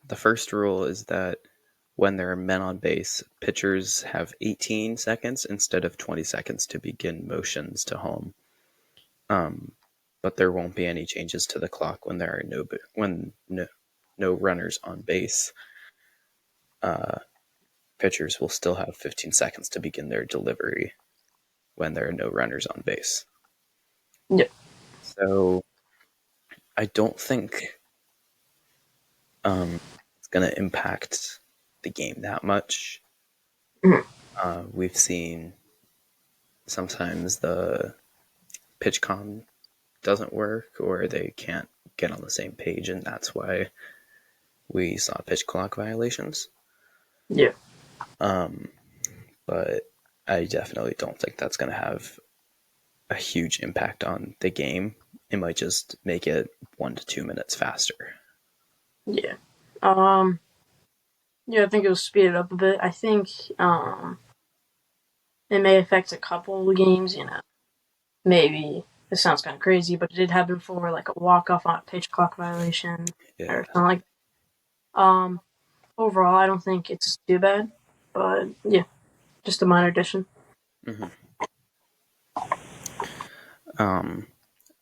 the first rule is that when there are men on base, pitchers have 18 seconds instead of 20 seconds to begin motions to home. But there won't be any changes to the clock when there are no runners on base. Pitchers will still have 15 seconds to begin their delivery when there are no runners on base. Yeah. So I don't think it's going to impact the game that much. We've seen sometimes the pitch com doesn't work or they can't get on the same page, and that's why we saw pitch clock violations. Yeah. But I definitely don't think that's going to have a huge impact on the game. It might just make it 1 to 2 minutes faster. Yeah. Yeah, I think it'll speed it up a bit. I think it may affect a couple of games, Maybe this sounds kind of crazy, but it did happen before, like a walk-off on a pitch clock violation Yeah. or something like that. Overall, I don't think it's too bad, but yeah, just a minor addition.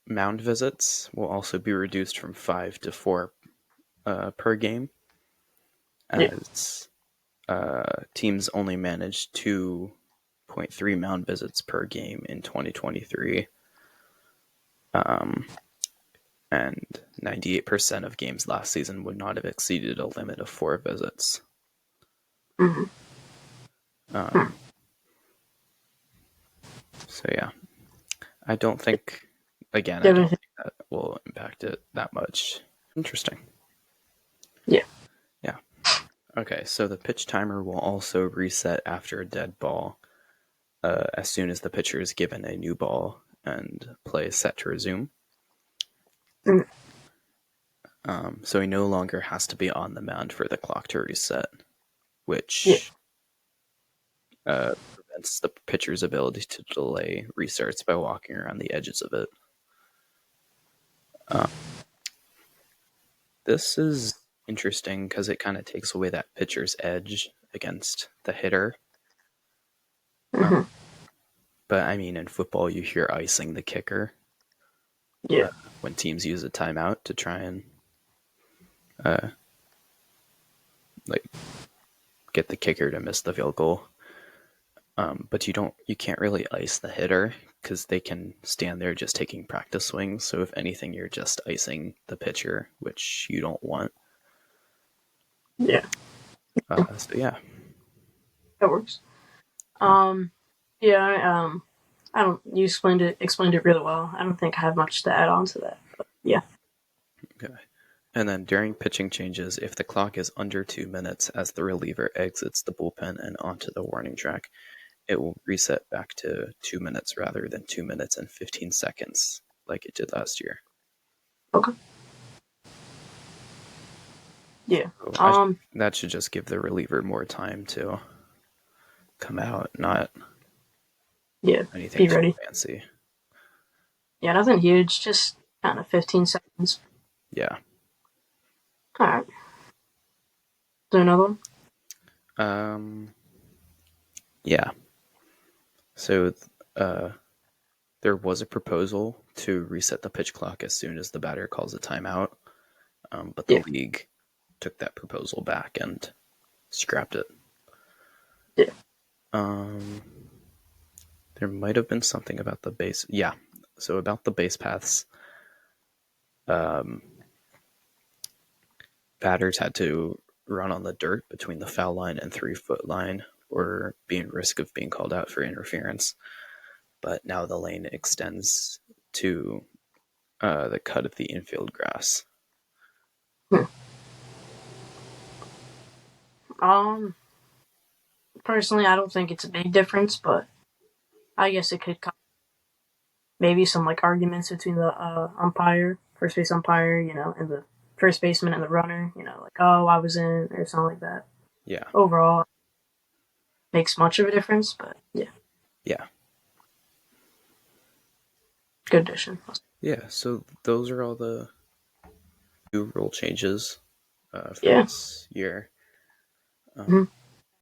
Mound visits will also be reduced from 5 to 4 per game, Yeah. as teams only managed 2.3 mound visits per game in 2023. And 98% of games last season would not have exceeded a limit of 4 visits. So yeah, I don't think, again, I don't think that will impact it that much. Interesting. Yeah. Yeah. Okay, so the pitch timer will also reset after a dead ball as soon as the pitcher is given a new ball and play is set to resume. So he no longer has to be on the mound for the clock to reset, which prevents the pitcher's ability to delay restarts by walking around the edges of it. This is interesting because it kind of takes away that pitcher's edge against the hitter. But I mean, in football, you hear icing the kicker. Yeah. When teams use a timeout to try and get the kicker to miss the field goal. But you can't really ice the hitter because they can stand there just taking practice swings. So if anything, you're just icing the pitcher, which you don't want. Yeah. So yeah, That works. Yeah. I don't. You explained it really well. I don't think I have much to add on to that. But yeah. okay. And then during pitching changes, if the clock is under 2 minutes as the reliever exits the bullpen and onto the warning track, it will reset back to 2 minutes rather than 2 minutes and 15 seconds like it did last year. Okay. Yeah. So that should just give the reliever more time to come out, not anything be too ready. fancy. Yeah, nothing huge. Just kind of 15 seconds. Yeah. All right. Is there another one? Yeah. So there was a proposal to reset the pitch clock as soon as the batter calls a timeout, but the league took that proposal back and scrapped it. Yeah. There might have been something about the base. Yeah. So about the base paths, batters had to run on the dirt between the foul line and 3-foot line or be in risk of being called out for interference. But now the lane extends to the cut of the infield grass. Personally, I don't think it's a big difference, but I guess it could maybe some like arguments between the first base umpire, and the first baseman and the runner, like, oh, I was in or something like that. Yeah. Overall, makes much of a difference, but yeah. Yeah. Good addition. Yeah, so those are all the new rule changes. for Yeah. this year. Mhm.